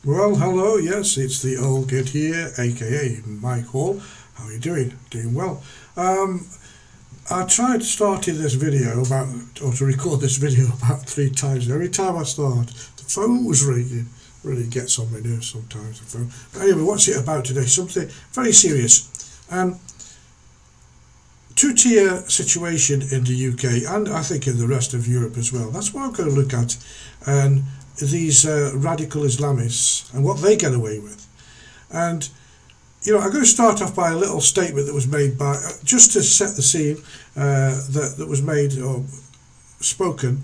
Well, hello, yes, it's the old git here, aka Mike Hall. How are you doing? Doing well. I tried starting this video to record this video about 3 times. Every time I start, the phone was ringing. Really gets on my nerves sometimes, the phone. But anyway, what's it about today? Something very serious. Two-tier situation in the UK, and I think in the rest of Europe as well. That's what I'm going to look at. And these radical Islamists and what they get away with. And I'm going to start off by a little statement that was made by, just to set the scene, that was made or spoken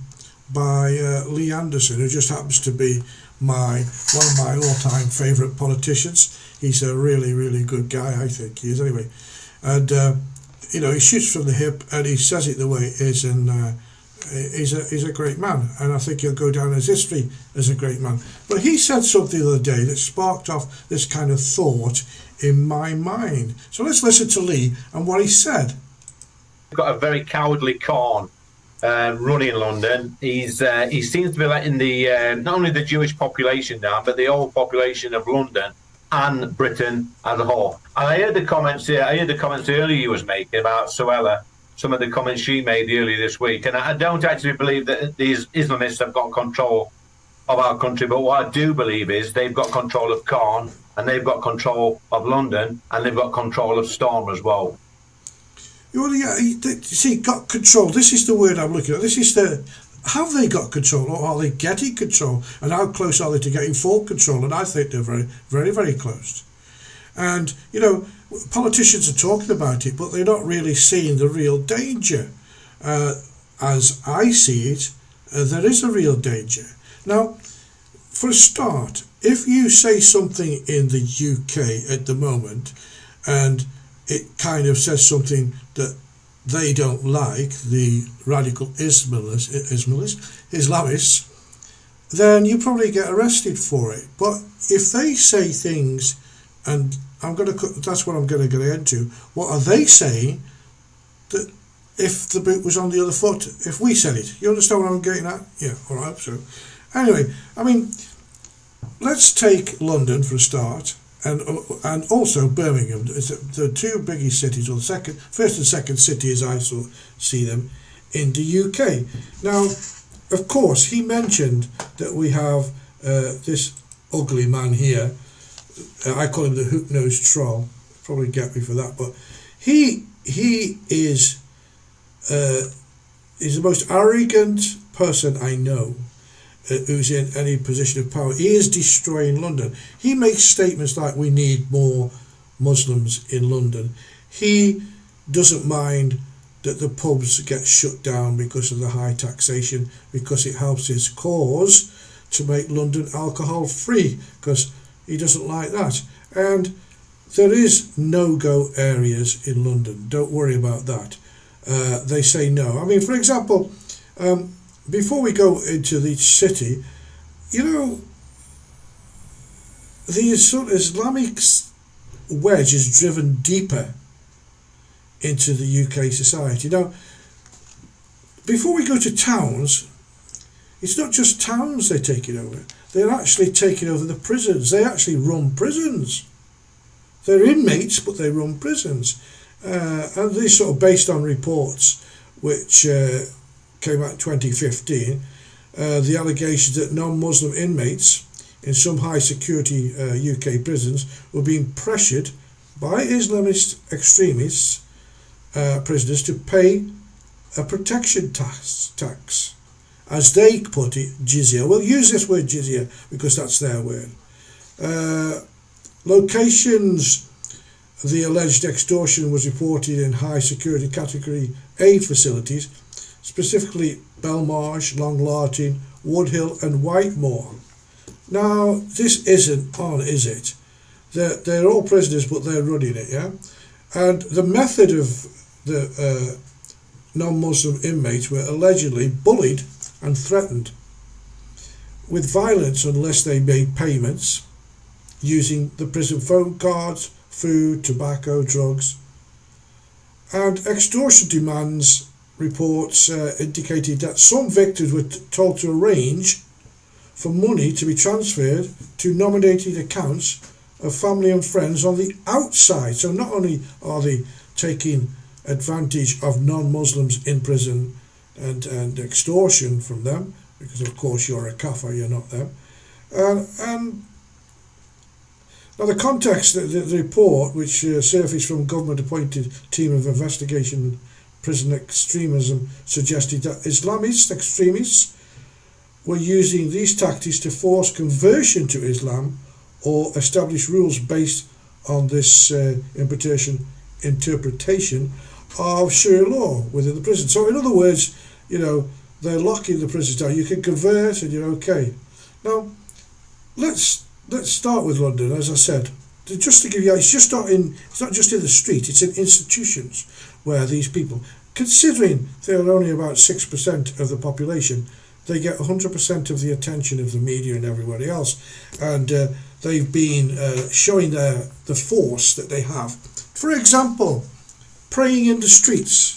by Lee Anderson, who just happens to be one of my all-time favourite politicians. He's a really, really good guy, I think he is anyway. And he shoots from the hip, and he says it the way it is, and he's a great man, and I think he'll go down as history as a great man. But he said something the other day that sparked off this kind of thought in my mind. So let's listen to Lee and what he said. We've got a very cowardly con running London. He seems to be letting the not only the Jewish population down, but the whole population of London and Britain as a whole. And I heard the comments earlier you was making about Suella. Some of the comments she made earlier this week, and I don't actually believe that these Islamists have got control of our country, but what I do believe is they've got control of Caen, and they've got control of London, and they've got control of Storm as well. Well, yeah, see, got control. This is the word I'm looking at. This is have they got control, or are they getting control, and how close are they to getting full control? And I think they're very, very, very close. And politicians are talking about it, but they're not really seeing the real danger. As I see it, there is a real danger. Now, for a start, if you say something in the UK at the moment, and it kind of says something that they don't like, the radical Islamists, then you probably get arrested for it. But if they say things, and that's what I'm going to get into. What are they saying? That if the boot was on the other foot, if we said it, you understand what I'm getting at? Yeah, all right. So, anyway, let's take London for a start, and also Birmingham. The 2 biggest cities, or the first and second city, as I see them, in the UK. Now, of course, he mentioned that we have this ugly man here. I call him the hook-nosed troll. Probably get me for that, but he is the most arrogant person I know who's in any position of power. He is destroying London. He makes statements like we need more Muslims in London. He doesn't mind that the pubs get shut down because of the high taxation, because it helps his cause to make London alcohol free, because he doesn't like that. And there is no-go areas in London. Don't worry about that. They say no. For example, before we go into the city, the sort of Islamic wedge is driven deeper into the UK society. Now, before we go to towns, it's not just towns they're taking over. They're actually taking over the prisons. They actually run prisons. They're inmates, but they run prisons. And these sort of based on reports which came out in 2015, the allegations that non-Muslim inmates in some high-security UK prisons were being pressured by Islamist extremists, prisoners, to pay a protection tax. As they put it, jizya. We'll use this word jizya because that's their word. Locations the alleged extortion was reported in high security category A facilities, specifically Belmarsh, Long Lartin, Woodhill and Whitemoor. Now, this isn't on, is it? They're all prisoners, but they're running it, yeah? And the method of the non-Muslim inmates were allegedly bullied and threatened with violence unless they made payments using the prison phone cards, food, tobacco, drugs. And extortion demands reports indicated that some victims were told to arrange for money to be transferred to nominated accounts of family and friends on the outside. So not only are they taking advantage of non-Muslims in prison and extortion from them, because of course you're a kafir, you're not them. And now the context, the report, which surfaced from government-appointed team of investigation prison extremism, suggested that Islamist extremists were using these tactics to force conversion to Islam or establish rules based on this interpretation of Sharia law within the prison. So in other words, they're locking the prisoners down. You can convert and you're okay. Now, let's start with London, as I said. Just to give you, it's not just in the street, it's in institutions where these people, considering they're only about 6% of the population, they get 100% of the attention of the media and everybody else. And they've been showing the force that they have. For example, praying in the streets.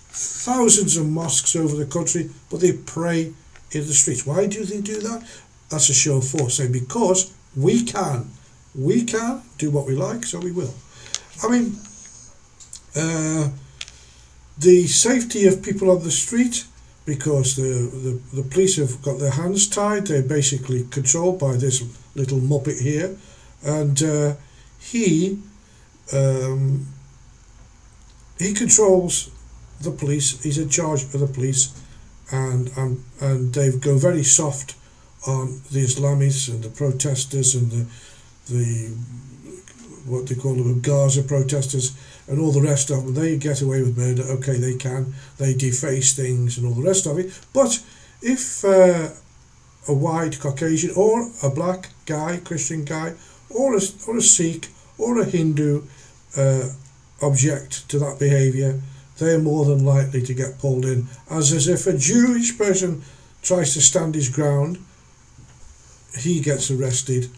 Thousands of mosques over the country, but they pray in the streets. Why do they do that? That's a show of force, saying because we can do what we like, so we will. I mean, the safety of people on the street, because the police have got their hands tied. They're basically controlled by this little muppet here, and he controls the police. He's in charge of the police, and they go very soft on the Islamists and the protesters and the what they call them, Gaza protesters and all the rest of them. They get away with murder. Okay, they deface things and all the rest of it. But if a white Caucasian or a black guy, Christian guy, or a Sikh or a Hindu object to that behaviour, they're more than likely to get pulled in. As if a Jewish person tries to stand his ground, he gets arrested,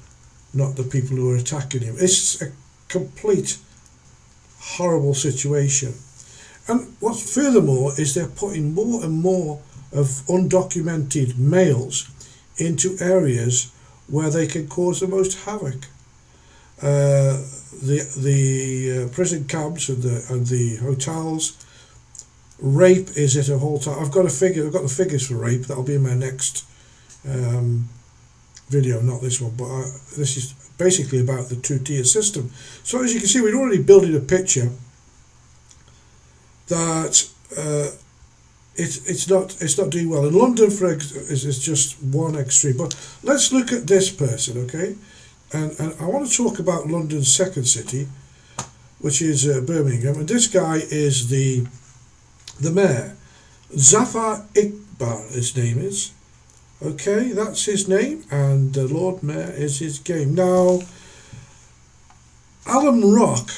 not the people who are attacking him. It's a complete horrible situation. And what's furthermore is they're putting more and more of undocumented males into areas where they can cause the most havoc. The prison camps and the hotels. Rape is at a whole time. I've got the figures for rape. That'll be in my next video, not this one, but this is basically about the two-tier system. So as you can see, we're already building a picture that it's not doing well. In London, is just one extreme. But let's look at this person, okay? And I want to talk about London's second city, which is Birmingham. And this guy is the mayor, Zafar Iqbal, his name is. Okay, that's his name, and the Lord Mayor is his game. Now, Alum Rock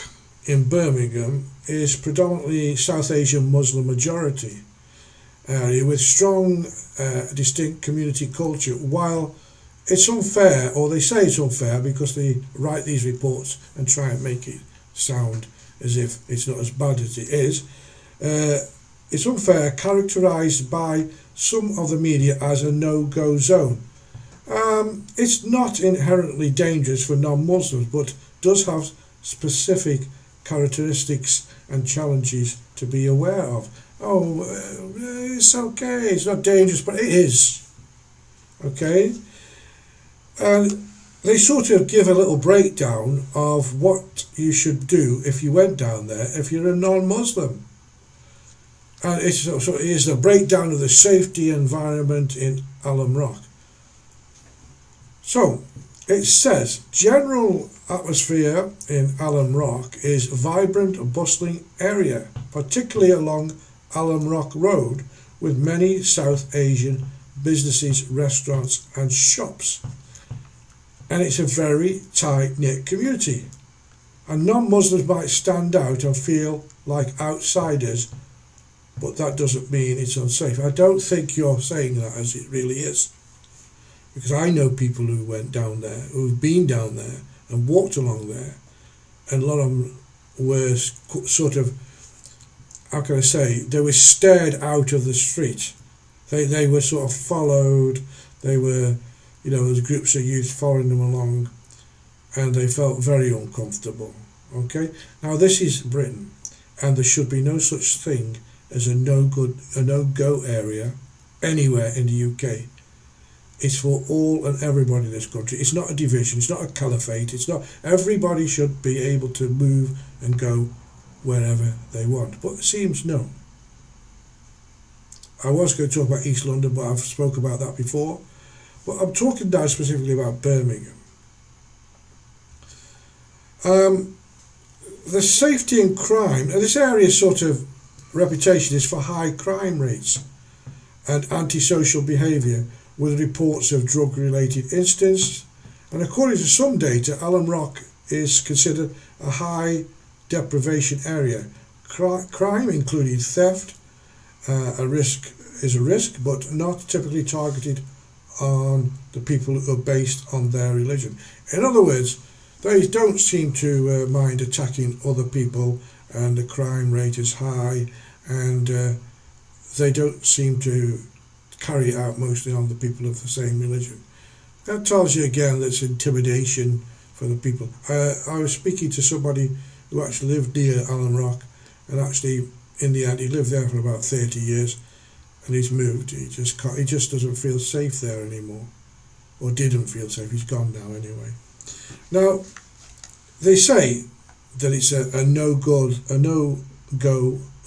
in Birmingham is predominantly South Asian Muslim majority area with strong, distinct community culture. While it's unfair, or they say it's unfair because they write these reports and try and make it sound as if it's not as bad as it is, it's unfair, characterised by some of the media as a no-go zone. It's not inherently dangerous for non-Muslims, but does have specific characteristics and challenges to be aware of. Oh, it's okay, it's not dangerous, but it is. Okay? And they sort of give a little breakdown of what you should do if you went down there if you're a non-Muslim. And it's a breakdown of the safety environment in Alum Rock. So, It says, general atmosphere in Alum Rock is vibrant, bustling area, particularly along Alum Rock Road, with many South Asian businesses, restaurants and shops. And it's a very tight-knit community. And non-Muslims might stand out and feel like outsiders, but that doesn't mean it's unsafe. I don't think you're saying that as it really is. Because I know people who went down there, who've been down there and walked along there, and a lot of them were sort of, how can I say, they were stared out of the street. They were sort of followed, they were, you know, there's groups of youth following them along, and they felt very uncomfortable. Okay? Now this is Britain, and there should be no such thing as a no-go area anywhere in the UK. It's for all and everybody in this country. It's not a division, it's not a caliphate, it's not, everybody should be able to move and go wherever they want. But it seems no. I was going to talk about East London, but I've spoke about that before. But I'm talking now specifically about Birmingham. The safety and crime, and this area's sort of reputation is for high crime rates and antisocial behaviour, with reports of drug-related incidents, and according to some data, Alum Rock is considered a high deprivation area. Crime, including theft, a risk, but not typically targeted on the people who are based on their religion. In other words, they don't seem to mind attacking other people, and the crime rate is high, and they don't seem to carry it out mostly on the people of the same religion. That tells you again that it's intimidation for the people. I was speaking to somebody who actually lived near Alum Rock, and actually in the end he lived there for about 30 years, and he's moved. He just doesn't feel safe there anymore, or didn't feel safe. He's gone now anyway. Now they say that it's a no-go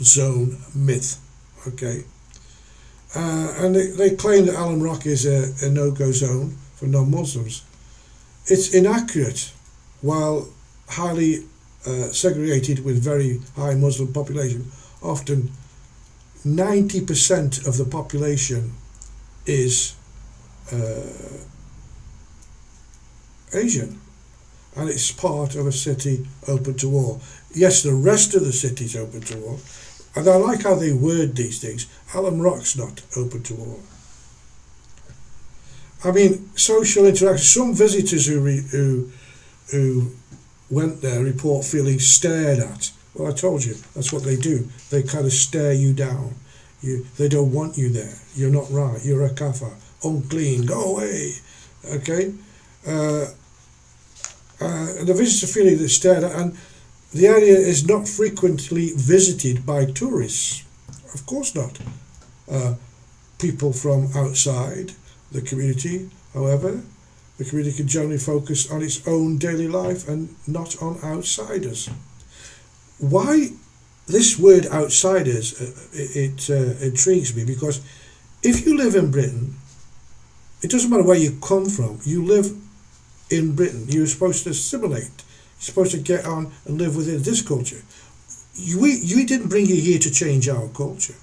zone myth. Okay. And they claim that Alum Rock is a no-go zone for non-Muslims. It's inaccurate. While highly segregated with very high Muslim population, often 90% of the population is Asian, and it's part of a city open to all. Yes, the rest of the city is open to all. And I like how they word these things. Alum Rock's not open to all. I mean, social interaction. Some visitors who went there report feeling stared at. Well, I told you, that's what they do. They kind of stare you down. They don't want you there. You're not right. You're a kafir. Unclean. Go away. Okay? And the visitors feeling that stared at, and the area is not frequently visited by tourists. Of course not. People from outside the community, however, the community can generally focus on its own daily life and not on outsiders. Why this word outsiders, it intrigues me, because if you live in Britain, it doesn't matter where you come from, you live in Britain, you're supposed to assimilate. You're supposed to get on and live within this culture. We didn't bring you here to change our culture.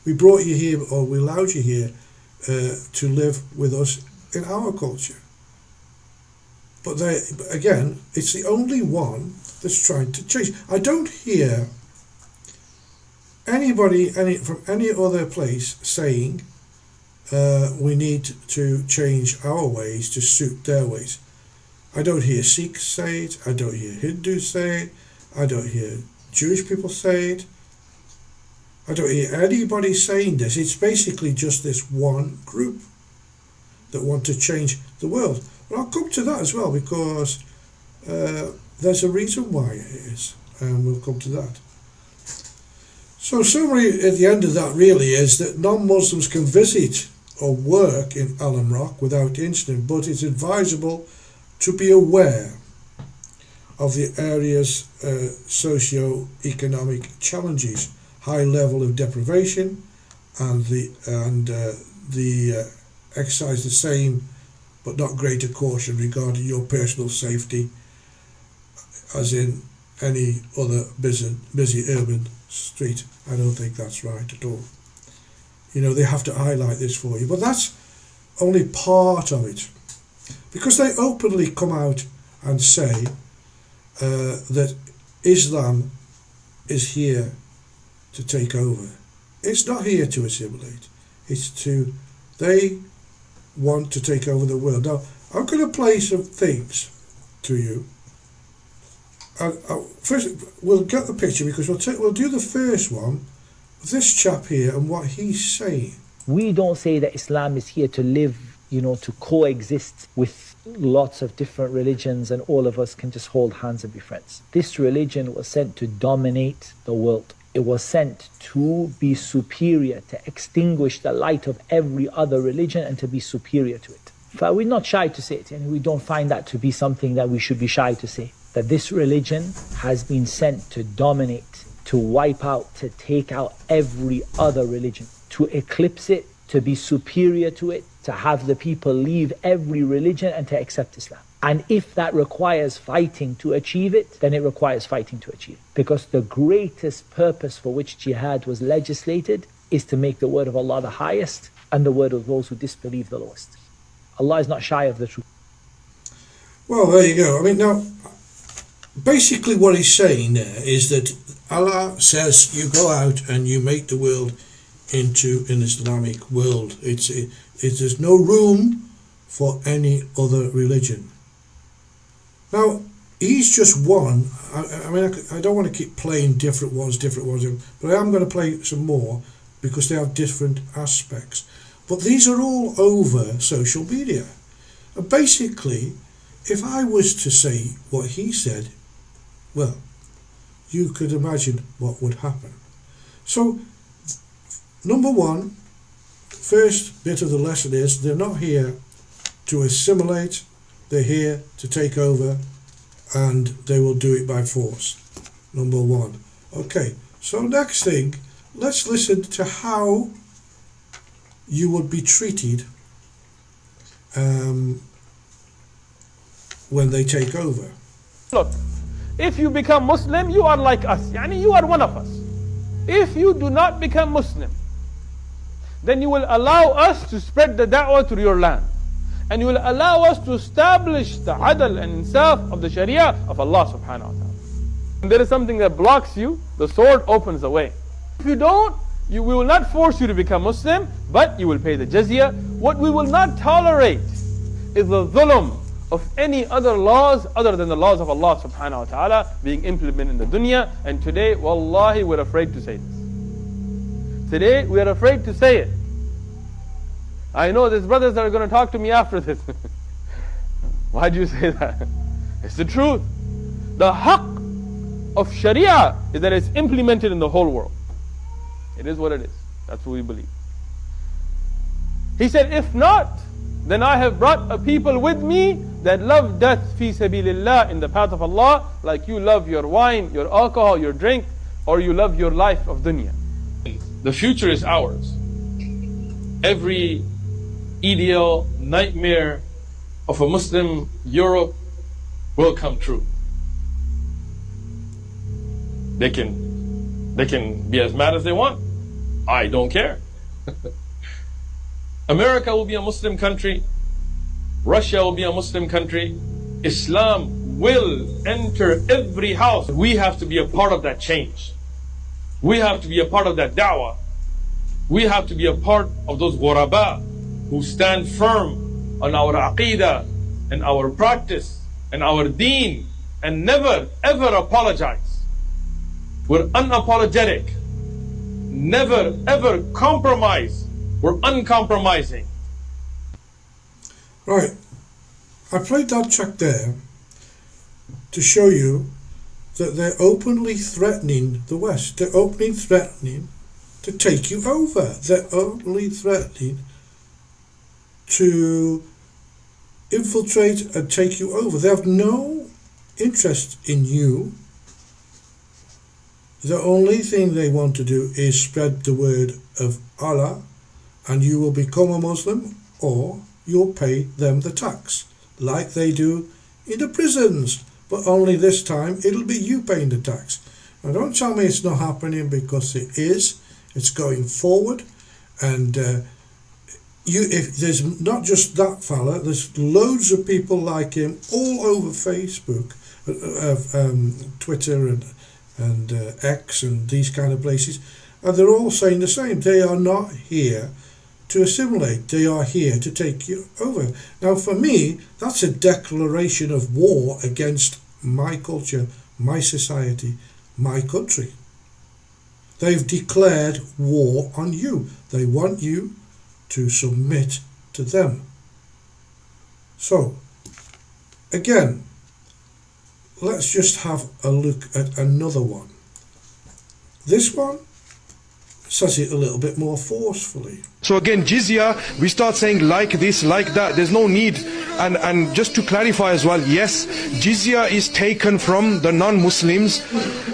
We brought you here, or we allowed you here to live with us in our culture. But again, it's the only one that's trying to change. I don't hear anybody from any other place saying we need to change our ways to suit their ways. I don't hear Sikhs say it, I don't hear Hindus say it, I don't hear Jewish people say it, I don't hear anybody saying this. It's basically just this one group that want to change the world. But I'll come to that as well, because there's a reason why it is, and we'll come to that. So summary at the end of that really is that non-Muslims can visit or work in Alum Rock without incident, but it's advisable to be aware of the area's socio-economic challenges, high level of deprivation, and exercise the same but not greater caution regarding your personal safety, as in any other busy urban street. I don't think that's right at all. You know, they have to highlight this for you, but that's only part of it, because they openly come out and say that Islam is here to take over. It's not here to assimilate. They want to take over the world. Now, I'm going to play some things to you. First, we'll get the picture, because we'll do the first one, this chap here and what he's saying. We don't say that Islam is here to live, to coexist with lots of different religions and all of us can just hold hands and be friends. This religion was sent to dominate the world. It was sent to be superior, to extinguish the light of every other religion and to be superior to it. But we're not shy to say it, and we don't find that to be something that we should be shy to say. That this religion has been sent to dominate, to wipe out, to take out every other religion, to eclipse it, to be superior to it, to have the people leave every religion and to accept Islam. And if that requires fighting to achieve it, then it requires fighting to achieve it. Because the greatest purpose for which jihad was legislated is to make the word of Allah the highest and the word of those who disbelieve the lowest. Allah is not shy of the truth. Well, there you go. I mean, now, basically what he's saying there is that Allah says you go out and you make the world into an Islamic world. There's no room for any other religion. Now, he's just one. I mean, I don't want to keep playing different ones, but I am going to play some more because they have different aspects. But these are all over social media. And basically, if I was to say what he said, well, you could imagine what would happen. So, number one, first bit of the lesson is they're not here to assimilate, they're here to take over, and they will do it by force. Number one. Okay, so next thing, let's listen to how you would be treated when they take over. Look, if you become Muslim, you are like us. Yani you are one of us. If you do not become Muslim, then you will allow us to spread the da'wah to your land. And you will allow us to establish the adl and insaf of the sharia of Allah subhanahu wa ta'ala. If there is something that blocks you, the sword opens the way. If you don't, we will not force you to become Muslim, but you will pay the jizya. What we will not tolerate is the dhulm of any other laws other than the laws of Allah subhanahu wa ta'ala being implemented in the dunya. And today, wallahi, we're afraid to say this. Today, we are afraid to say it. I know there's brothers that are going to talk to me after this. Why do you say that? It's the truth. The haqq of sharia is that it's implemented in the whole world. It is what it is. That's what we believe. He said, if not, then I have brought a people with me that love death fi sabilillah, in the path of Allah, like you love your wine, your alcohol, your drink, or you love your life of dunya. The future is ours. Every ideal nightmare of a Muslim Europe will come true. They can be as mad as they want. I don't care. America will be a Muslim country. Russia will be a Muslim country. Islam will enter every house. We have to be a part of that change. We have to be a part of that da'wah. We have to be a part of those ghuraba who stand firm on our aqeedah and our practice and our deen and never ever apologize. We're unapologetic. Never ever compromise. We're uncompromising. Right. I played that track there to show you that they're openly threatening the West. They're openly threatening to take you over. They're openly threatening to infiltrate and take you over. They have no interest in you. The only thing they want to do is spread the word of Allah, and you will become a Muslim or you'll pay them the tax, like they do in the prisons. But only this time it'll be you paying the tax. Now don't tell me it's not happening, because it is. It's going forward. And if there's not just that fella, there's loads of people like him all over Facebook, Twitter and X and these kind of places, and they're all saying the same. They are not here to assimilate. They are here to take you over. Now, for me, that's a declaration of war against my culture, my society, my country. They've declared war on you. They want you to submit to them. So, again, let's just have a look at another one. This one says it a little bit more forcefully. So again, jizya, we start saying like this, like that. There's no need. And just to clarify as well, yes, jizya is taken from the non-Muslims.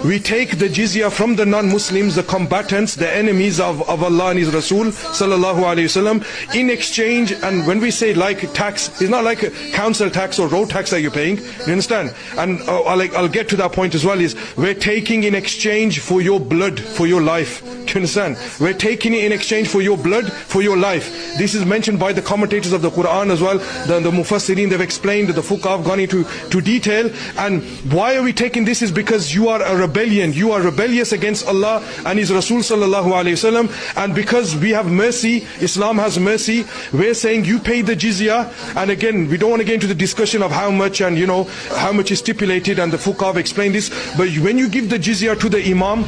We take the jizya from the non-Muslims, the combatants, the enemies of Allah and His Rasul, sallallahu alayhi wasallam, in exchange. And when we say like tax, it's not like a council tax or road tax that you're paying. You understand? And I'll get to that point as well, is we're taking in exchange for your blood, for your life. Do you understand? We're taking it in exchange for your blood, for your life. This is mentioned by the commentators of the Quran as well. The Mufassirin, they've explained, the Fuqaha have gone into detail. And why are we taking this? Is because you are a rebellion. You are rebellious against Allah and His Rasul sallallahu alayhi wasallam. And because we have mercy, Islam has mercy, we're saying you pay the jizya. And again, we don't want to get into the discussion of how much and how much is stipulated, and the Fuqaha have explained this. But when you give the jizya to the Imam,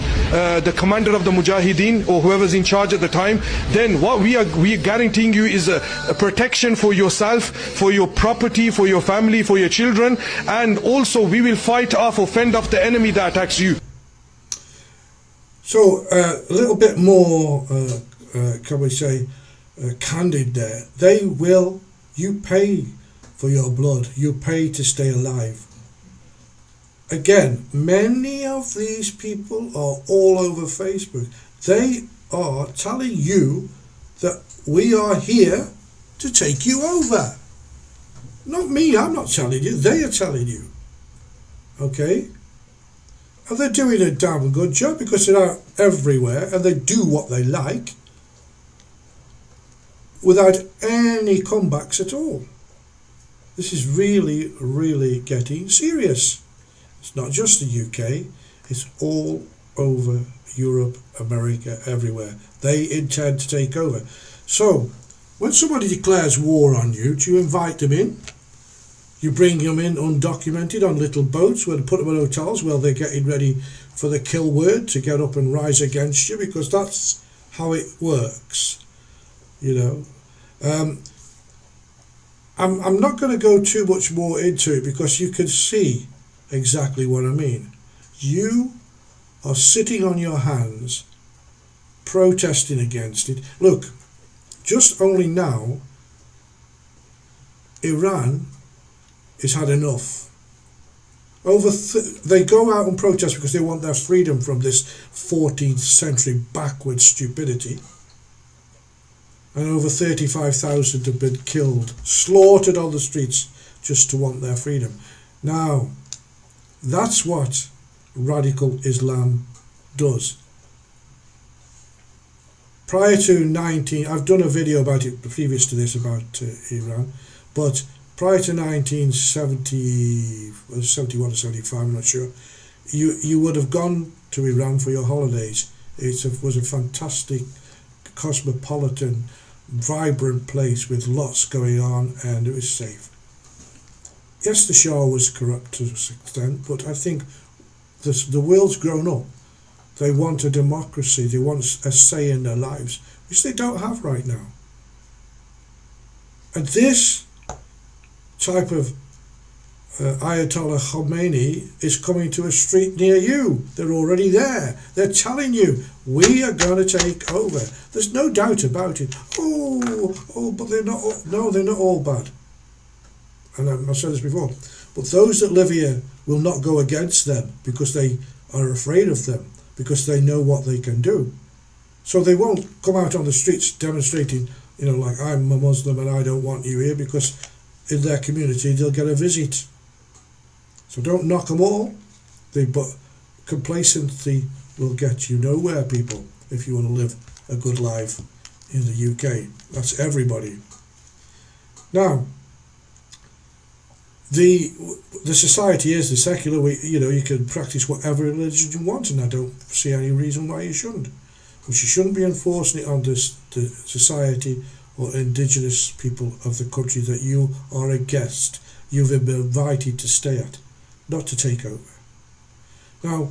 the commander of the Mujahideen, or whoever's in charge at the time, then what we are guaranteeing you is a protection for yourself, for your property, for your family, for your children, and also we will fight off or fend off the enemy that attacks you. So a little bit more, can we say, candid there. You pay for your blood, you pay to stay alive. Again, many of these people are all over Facebook. They are telling you that we are here to take you over. Not me, I'm not telling you, they are telling you. Okay? And they're doing a damn good job, because they're out everywhere and they do what they like without any comebacks at all. This is really, really getting serious. It's not just the UK, it's all over Europe, America, everywhere. They intend to take over. So, when somebody declares war on you, do you invite them in? You bring them in undocumented on little boats, where they put them in hotels while they're getting ready for the kill word to get up and rise against you, because that's how it works. I'm not going to go too much more into it, because you can see exactly what I mean. You are sitting on your hands, protesting against it. Look, just only now, Iran has had enough. They go out and protest because they want their freedom from this 14th century backward stupidity. And over 35,000 have been killed, slaughtered on the streets, just to want their freedom. Now, that's what radical Islam does. Prior to I've done a video about it previous to this, about Iran, but prior to 1970, 71 or 75, I'm not sure, you would have gone to Iran for your holidays. It was a fantastic, cosmopolitan, vibrant place with lots going on, and it was safe. Yes, the Shah was corrupt to an extent, but I think the world's grown up. They want a democracy, they want a say in their lives, which they don't have right now. And this type of Ayatollah Khomeini is coming to a street near you. They're already there. They're telling you, we are going to take over. There's no doubt about it. But they're not all bad. And I've said this before. But those that live here will not go against them, because they are afraid of them, because they know what they can do. So they won't come out on the streets demonstrating You know, like I'm a Muslim and I don't want you here, because in their community they'll get a visit. So don't knock them all. But complacency will get you nowhere, people, if you want to live a good life in the UK. That's everybody. Now, the society is the secular. You can practice whatever religion you want, and I don't see any reason why you shouldn't. But you shouldn't be enforcing it on the society or indigenous people of the country that you are a guest. You've been invited to stay at, not to take over. Now,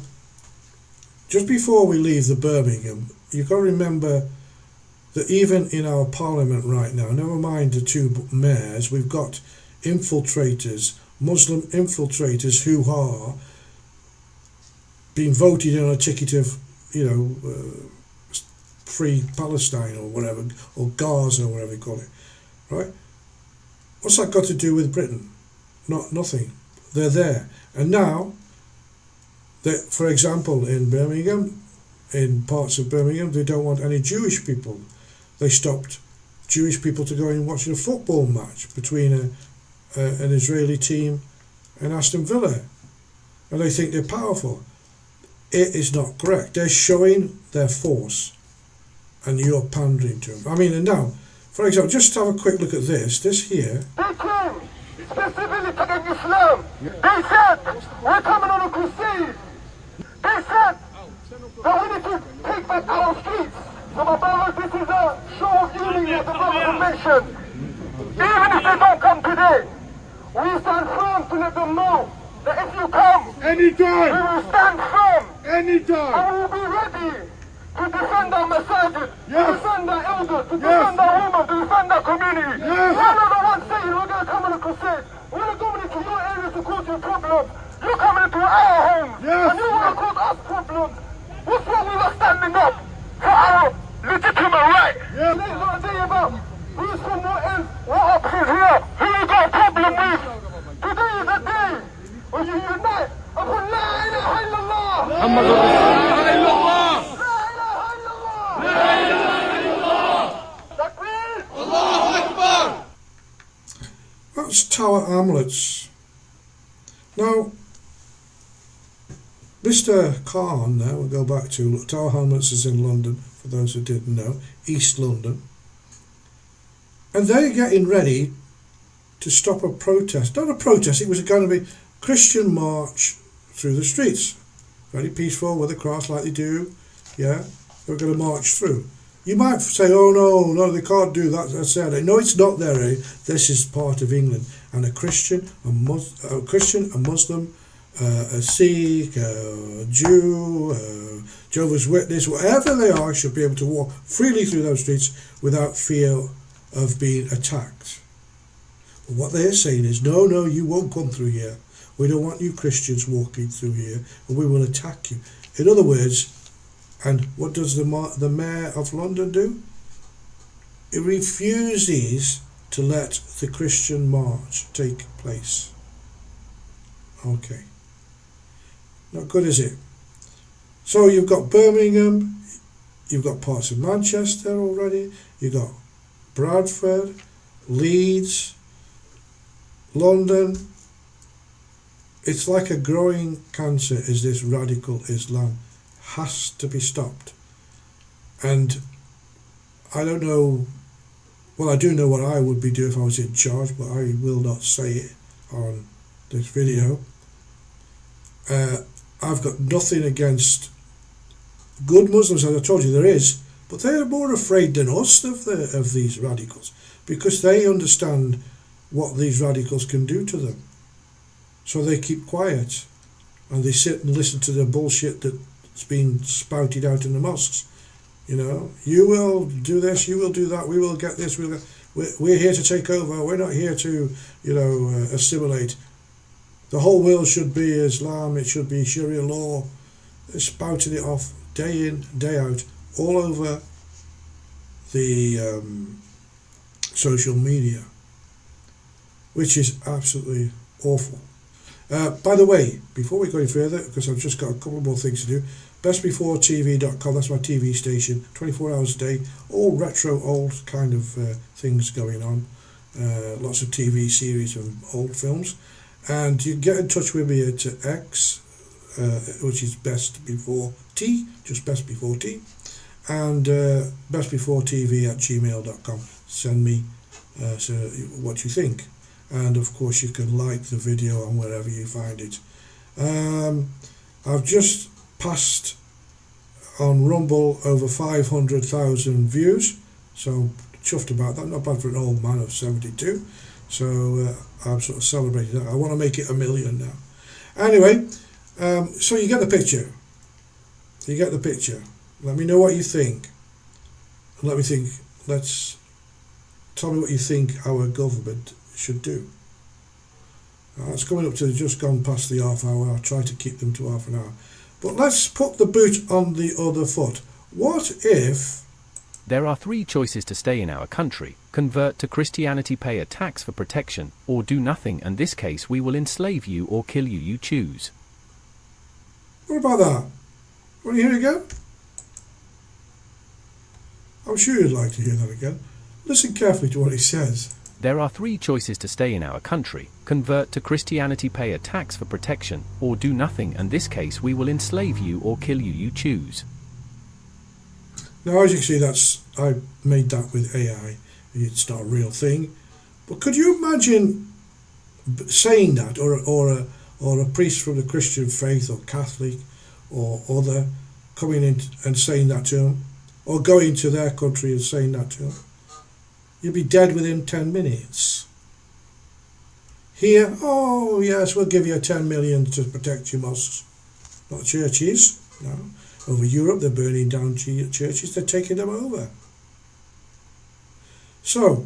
just before we leave the Birmingham, you've got to remember that even in our parliament right now, never mind the two mayors, we've got infiltrators, Muslim infiltrators, who are being voted on a ticket of, free Palestine or whatever, or Gaza or whatever you call it, right? What's that got to do with Britain? Nothing. They're there. And now, for example, in Birmingham, in parts of Birmingham, they don't want any Jewish people. They stopped Jewish people to go and watch a football match between an Israeli team and Aston Villa. And they think they're powerful. It is not correct. They're showing their force, and you're pandering to them. I mean, and now, for example, just have a quick look at this. This here. They came specifically against Islam. They said, we're coming on a crusade. They said that we need to take back our streets. So my brothers, this is a show of unity as the brothers have mentioned. Even if they don't come today, we stand firm to let them know that if you come, anytime, we will stand firm. Anytime. And we will be ready to defend our masajid, to defend our elders, to defend our women, to defend our community. We're not the ones saying we're going to come on a crusade. We're not going into your areas to cause you problems. You're coming into our homes, and you want to cause us problems. What's wrong with us standing up for our legitimate right? Today's not a day about who's from what ends, what options here, who you got a problem with. Today is a day when you unite upon La ilaha illallah. Muhammad Rasulullah. La ilaha illallah. La ilaha illallah. Takbir. Allahu Akbar. That's Tower Hamlets. Now, Mr. Khan, now we'll go back to Tower Hamlets is in London, for those who didn't know, East London. And they're getting ready to stop a protest. Not a protest, it was going to be Christian march through the streets. Very peaceful with a cross like they do. Yeah, they're going to march through. You might say, oh no, they can't do that. That's Saturday. No, it's not there. Eh? This is part of England. And a Christian, a Muslim, a Sikh, a Jew, Jehovah's Witness, whatever they are, should be able to walk freely through those streets without fear of being attacked. But what they're saying is, no, you won't come through here. We don't want you Christians walking through here, and we will attack you. In other words, and what does the Mayor of London do? He refuses to let the Christian march take place. Okay. Not good, is it? So you've got Birmingham, you've got parts of Manchester already, you've got Bradford, Leeds, London. It's like a growing cancer, is this radical Islam. Has to be stopped. And I don't know, well, I do know what I would be doing if I was in charge, but I will not say it on this video. I've got nothing against good Muslims, as I told you there is, but they're more afraid than us of these radicals, because they understand what these radicals can do to them. So they keep quiet and they sit and listen to the bullshit that's been spouted out in the mosques. You know, you will do this, you will do that, we will get this, we're here to take over, we're not here to, assimilate. The whole world should be Islam, it should be Sharia law. They're spouting it off day in, day out, all over the social media, which is absolutely awful. By the way, before we go any further, because I've just got a couple more things to do, bestbeforetv.com, that's my TV station, 24 hours a day, all retro, old kind of things going on, lots of TV series and old films, and you can get in touch with me at X, which is best before T, just best before T, and bestbeforetv@gmail.com. Send me what you think, and of course you can like the video on wherever you find it. I've just passed on Rumble over 500,000 views, so I'm chuffed about that. Not bad for an old man of 72, so I'm sort of celebrating that. I want to make it 1 million now. Anyway, so you get the picture. You get the picture. Let me know what you think. Tell me what you think our government should do. It's coming up to just gone past the half hour. I'll try to keep them to half an hour. But let's put the boot on the other foot. What if... There are 3 choices to stay in our country: convert to Christianity, pay a tax for protection, or do nothing. In this case, we will enslave you or kill you. You choose. What about that? Want to hear it again? I'm sure you'd like to hear that again. Listen carefully to what he says. There are 3 choices to stay in our country: convert to Christianity, pay a tax for protection, or do nothing. In this case, we will enslave you or kill you. You choose. Now, as you can see, I made that with AI. It's not a real thing. But could you imagine saying that, or a priest from the Christian faith, or Catholic, or other, coming in and saying that to them, or going to their country and saying that to them? You'd be dead within 10 minutes. Here, oh yes, we'll give you 10 million to protect your mosques. Not churches, no. Over Europe, they're burning down churches, they're taking them over. So,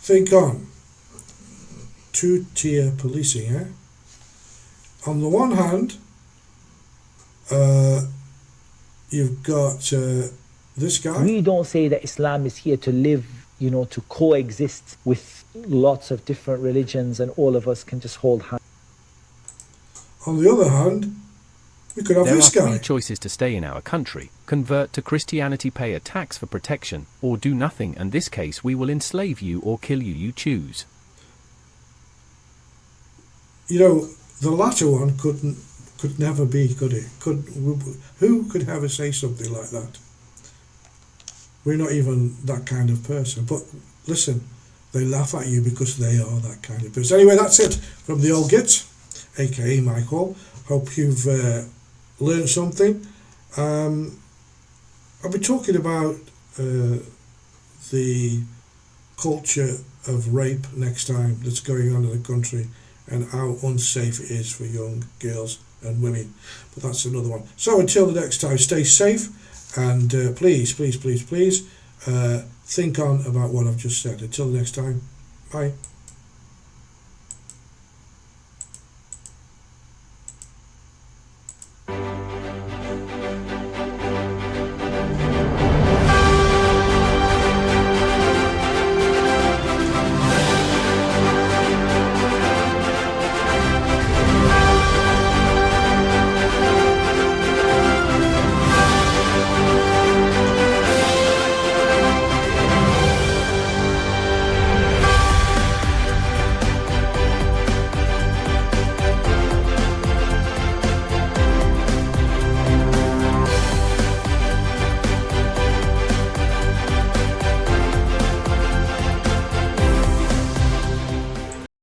think on. 2-tier policing, eh? On the one hand, you've got this guy. We don't say that Islam is here to live, to coexist with lots of different religions, and all of us can just hold hands. On the other hand, we could have this guy. There are 3 choices to stay in our country: convert to Christianity, pay a tax for protection, or do nothing. In this case, we will enslave you or kill you. You choose. The latter one could never be, could it? Who could ever say something like that? We're not even that kind of person. But listen, they laugh at you because they are that kind of person. Anyway, that's it from the old git, aka Michael. Hope you've learned something. I'll be talking about the culture of rape next time that's going on in the country, and how unsafe it is for young girls and women. But that's another one. So until the next time, stay safe, and please think on about what I've just said. Until the next time, bye.